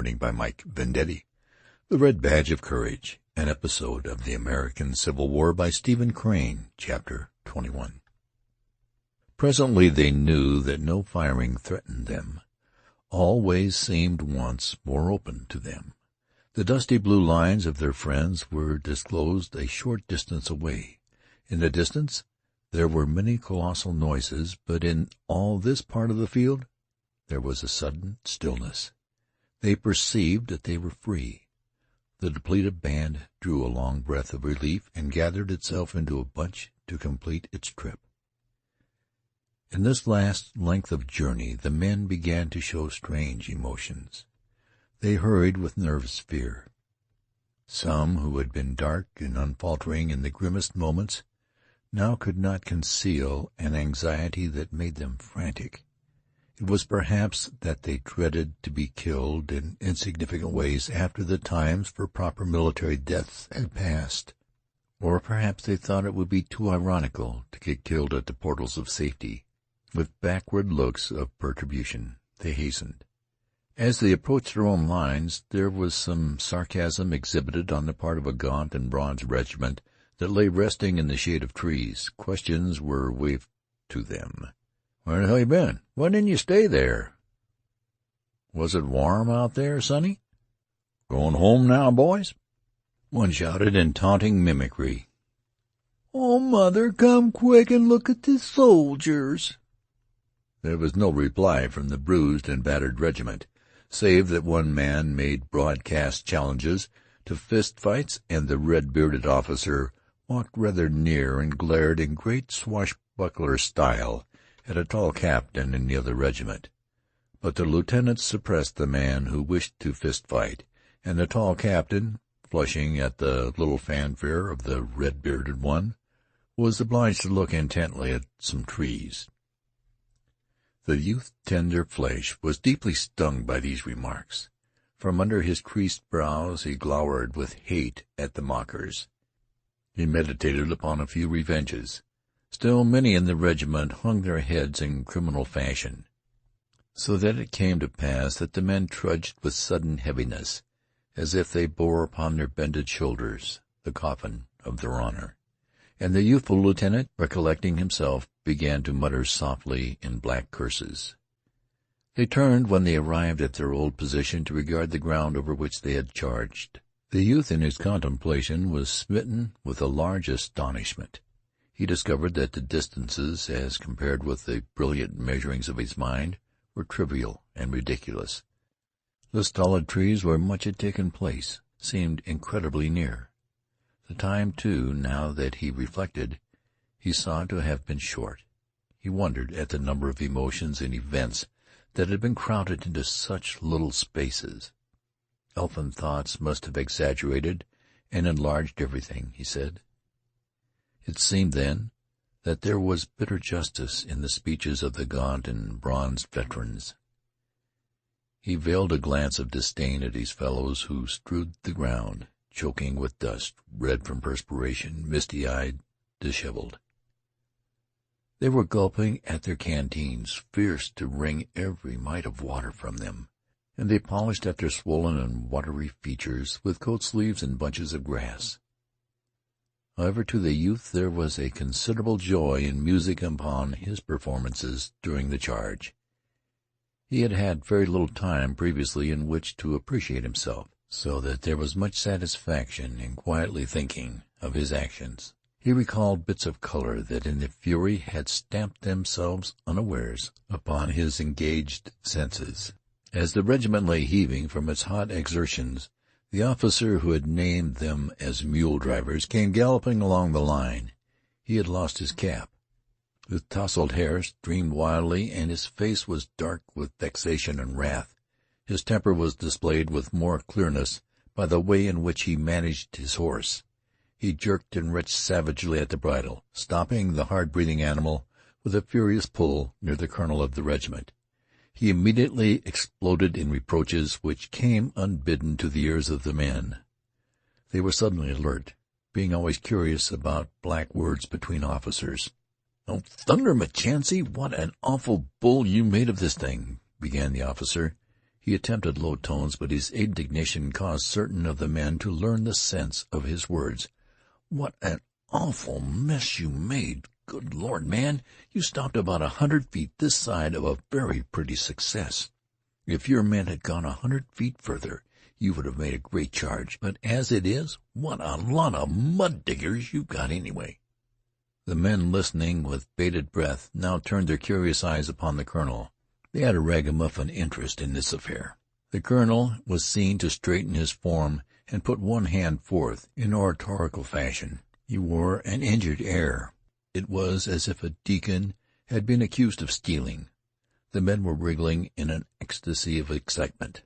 Opening by Mike Vendetti. The Red Badge of Courage, an episode of the American Civil War by Stephen Crane, Chapter 21. Presently they knew that no firing threatened them. All ways seemed once more open to them. The dusty blue lines of their friends were disclosed a short distance away. In the distance there were many colossal noises, but in all this part of the field there was a sudden stillness. They perceived that they were free. The depleted band drew a long breath of relief and gathered itself into a bunch to complete its trip. In this last length of journey the men began to show strange emotions. They hurried with nervous fear. Some, who had been dark and unfaltering in the grimmest moments, now could not conceal an anxiety that made them frantic. It was perhaps that they dreaded to be killed in insignificant ways after the times for proper military deaths had passed. Or perhaps they thought it would be too ironical to get killed at the portals of safety. With backward looks of perturbation they hastened. As they approached their own lines, there was some sarcasm exhibited on the part of a gaunt and bronzed regiment that lay resting in the shade of trees. Questions were waved to them. "Where the hell you been? Why didn't you stay there? Was it warm out there, Sonny? Going home now, boys?" One shouted in taunting mimicry. "Oh, Mother, come quick and look at the soldiers." There was no reply from the bruised and battered regiment, save that one man made broadcast challenges to fist-fights, and the red-bearded officer walked rather near and glared in great swashbuckler style at a tall captain in the other regiment. But the lieutenants suppressed the man who wished to fist-fight, and the tall captain, flushing at the little fanfare of the red-bearded one, was obliged to look intently at some trees. The youth's tender flesh was deeply stung by these remarks. From under his creased brows he glowered with hate at the mockers. He meditated upon a few revenges. Still many in the regiment hung their heads in criminal fashion, so that it came to pass that the men trudged with sudden heaviness, as if they bore upon their bended shoulders the coffin of their honor. And the youthful lieutenant, recollecting himself, began to mutter softly in black curses. They turned when they arrived at their old position to regard the ground over which they had charged. The youth in his contemplation was smitten with a large astonishment. He discovered that the distances, as compared with the brilliant measurings of his mind, were trivial and ridiculous. The stolid trees where much had taken place seemed incredibly near. The time, too, now that he reflected, he saw to have been short. He wondered at the number of emotions and events that had been crowded into such little spaces. Elfin thoughts must have exaggerated and enlarged everything, he said. It seemed then that there was bitter justice in the speeches of the gaunt and bronzed veterans. He veiled a glance of disdain at his fellows who strewed the ground, choking with dust, red from perspiration, misty-eyed, disheveled. They were gulping at their canteens, fierce to wring every mite of water from them, and they polished at their swollen and watery features with coat-sleeves and bunches of grass. However, to the youth there was a considerable joy in music upon his performances during the charge. He had had very little time previously in which to appreciate himself, so that there was much satisfaction in quietly thinking of his actions. He recalled bits of color that in the fury had stamped themselves unawares upon his engaged senses. As the regiment lay heaving from its hot exertions, the officer who had named them as mule drivers came galloping along the line. He had lost his cap. His tousled hair streamed wildly, and his face was dark with vexation and wrath. His temper was displayed with more clearness by the way in which he managed his horse. He jerked and wrenched savagely at the bridle, stopping the hard-breathing animal with a furious pull near the colonel of the regiment. He immediately exploded in reproaches which came unbidden to the ears of the men. They were suddenly alert, being always curious about black words between officers. "Oh, thunder, McChancy, what an awful bull you made of this thing," began the officer. He attempted low tones, but his indignation caused certain of the men to learn the sense of his words. "What an awful mess you made! Good Lord, man, you stopped about 100 feet this side of a very pretty success. If your men had gone 100 feet further, you would have made a great charge. But as it is, what a lot of mud-diggers you've got anyway." The men, listening with bated breath, now turned their curious eyes upon the colonel. They had a ragamuffin interest in this affair. The colonel was seen to straighten his form and put one hand forth in oratorical fashion. He wore an injured air. It was as if a deacon had been accused of stealing. The men were wriggling in an ecstasy of excitement.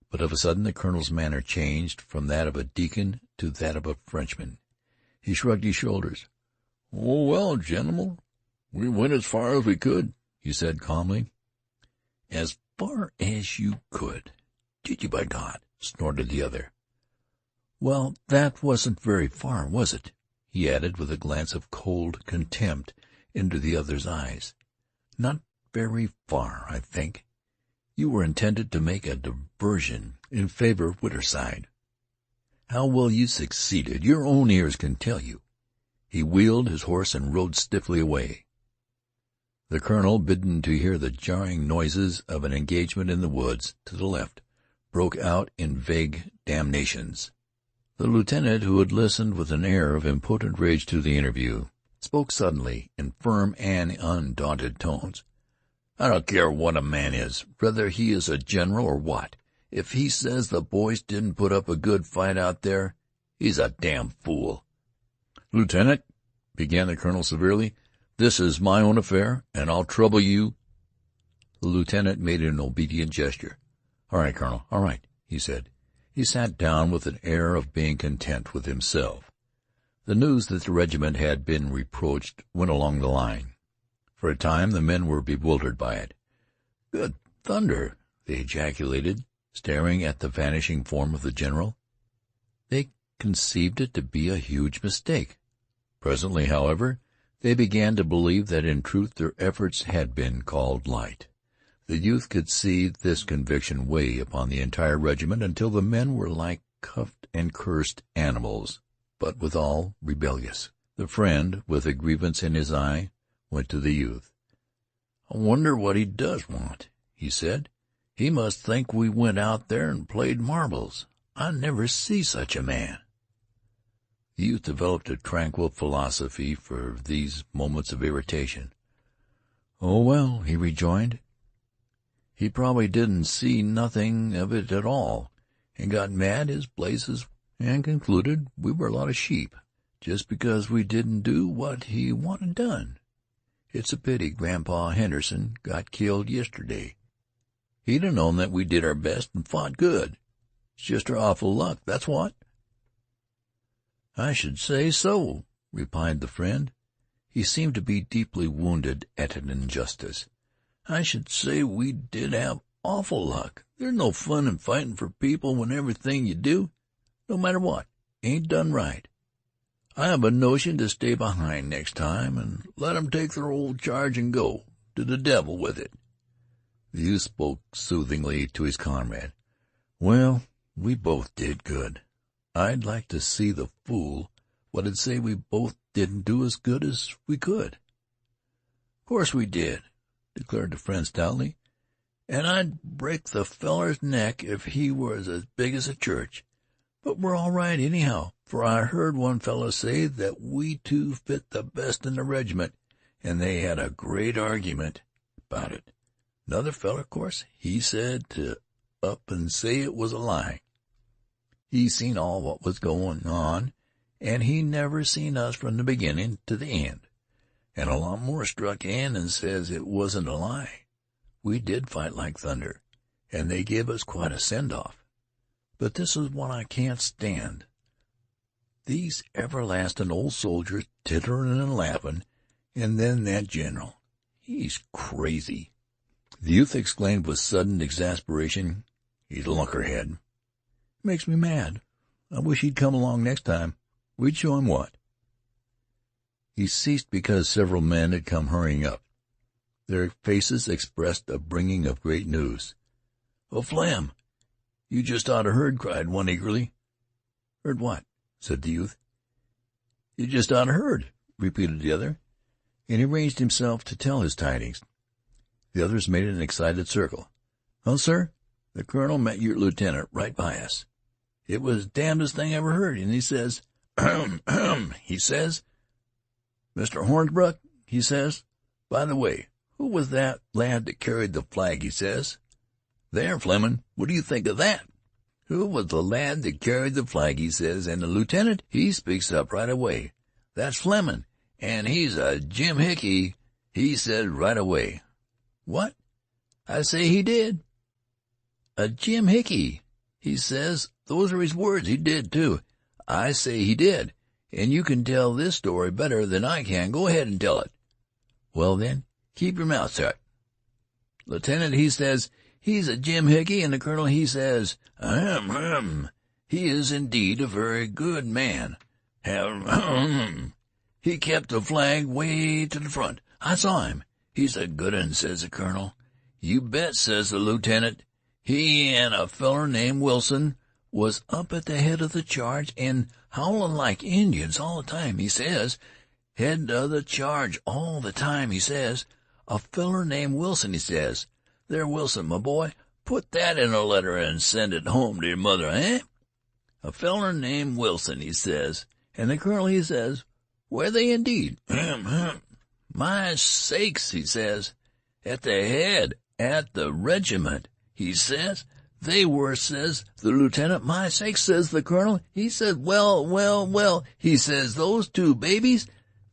But of a sudden the colonel's manner changed from that of a deacon to that of a Frenchman. He shrugged his shoulders. "Oh, well, gentlemen, we went as far as we could," he said calmly. "As far as you could? Did you, by God?" snorted the other. "Well, that wasn't very far, was it?" he added, with a glance of cold contempt into the other's eyes. "Not very far, I think. You were intended to make a diversion in favor of Whiterside. How well you succeeded, your own ears can tell you." He wheeled his horse and rode stiffly away. The colonel, bidden to hear the jarring noises of an engagement in the woods to the left, broke out in vague damnations. The lieutenant, who had listened with an air of impotent rage to the interview, spoke suddenly in firm and undaunted tones. "I don't care what a man is, whether he is a general or what. If he says the boys didn't put up a good fight out there, he's a damn fool." "Lieutenant," began the colonel severely, "this is my own affair, and I'll trouble you." The lieutenant made an obedient gesture. "All right, Colonel, all right," he said. He sat down with an air of being content with himself. The news that the regiment had been reproached went along the line. For a time the men were bewildered by it. "Good thunder!" they ejaculated, staring at the vanishing form of the general. They conceived it to be a huge mistake. Presently, however, they began to believe that in truth their efforts had been called light. The youth could see this conviction weigh upon the entire regiment until the men were like cuffed and cursed animals, but withal rebellious. The friend, with a grievance in his eye, went to the youth. "I wonder what he does want," he said. "He must think we went out there and played marbles. I never see such a man." The youth developed a tranquil philosophy for these moments of irritation. "Oh, well," he rejoined, "he probably didn't see nothing of it at all, and got mad as blazes, and concluded we were a lot of sheep, just because we didn't do what he wanted done. It's a pity Grandpa Henderson got killed yesterday. He'd have known that we did our best and fought good. It's just our awful luck, that's what." "I should say so," replied the friend. He seemed to be deeply wounded at an injustice. "I should say we did have awful luck. There's no fun in fighting for people when everything you do, no matter what, ain't done right. I have a notion to stay behind next time and let 'em take their old charge and go to the devil with it." The youth spoke soothingly to his comrade. "Well, we both did good. I'd like to see the fool what'd say we both didn't do as good as we could." "Of course we did," declared the friend stoutly, "and I'd break the feller's neck if he was as big as a church. But we're all right anyhow, for I heard one fellow say that we two fit the best in the regiment, and they had a great argument about it. Another feller, of course, he said to up and say it was a lie. He seen all what was going on, and he never seen us from the beginning to the end. And a lot more struck in and says it wasn't a lie. We did fight like thunder, and they give us quite a send-off. But this is what I can't stand. These everlasting old soldiers tittering and laughing, and then that general. He's crazy." The youth exclaimed with sudden exasperation, "He's a lunkerhead. Makes me mad. I wish he'd come along next time. We'd show him what." He ceased because several men had come hurrying up. Their faces expressed a bringing of great news. "Oh, Flem, you just ought to heard," cried one eagerly. "Heard what?" said the youth. "You just ought to heard," repeated the other, and he arranged himself to tell his tidings. The others made an excited circle. "Well, sir, the colonel met your lieutenant right by us. It was the damnedest thing I ever heard, and he says, 'Ahem,' he says, 'Mr. Hornbrook,' he says, 'by the way, who was that lad that carried the flag?' he says. There, Flemin', what do you think of that? Who was the lad that carried the flag?" he says, and the lieutenant, he speaks up right away. "That's Flemin', and he's a Jim Hickey," he said right away. What? I say he did. "A Jim Hickey," he says. Those are his words. He did, too. I say he did, and you can tell this story better than I can. Go ahead and tell it. Well, then, keep your mouth shut. Lieutenant, he says, he's a Jim Hickey, and the colonel, he says, ahem, he is indeed a very good man. Ahem. He kept the flag way to the front. I saw him. He's a good un, says the colonel. You bet, says the lieutenant. He and a feller named Wilson was up at the head of the charge and howling like Indians all the time, he says. Head of the charge all the time, he says. A feller named Wilson, he says. There, Wilson, my boy, put that in a letter and send it home to your mother, eh? A feller named Wilson, he says. And the colonel, he says, were they indeed? My sakes, he says. At the head, at the regiment, he says. They were, says the lieutenant. My sakes, says the colonel. He says, well, he says, those two babies,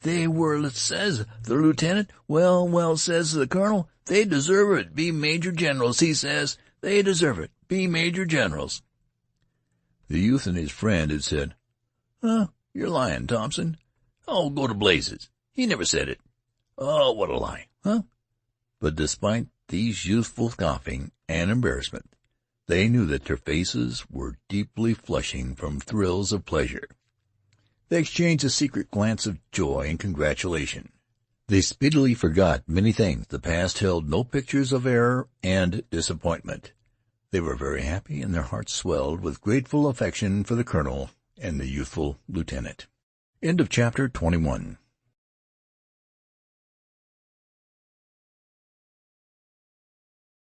they were, says the lieutenant. Well, says the colonel. They deserve it. Be major generals, he says. They deserve it. Be major generals. The youth and his friend had said, you're lying, Thompson. Oh, go to blazes. He never said it. Oh, what a lie, huh? But despite these youthful scoffing and embarrassment, they knew that their faces were deeply flushing from thrills of pleasure. They exchanged a secret glance of joy and congratulation. They speedily forgot many things. The past held no pictures of error and disappointment. They were very happy, and their hearts swelled with grateful affection for the colonel and the youthful lieutenant. End of chapter 21.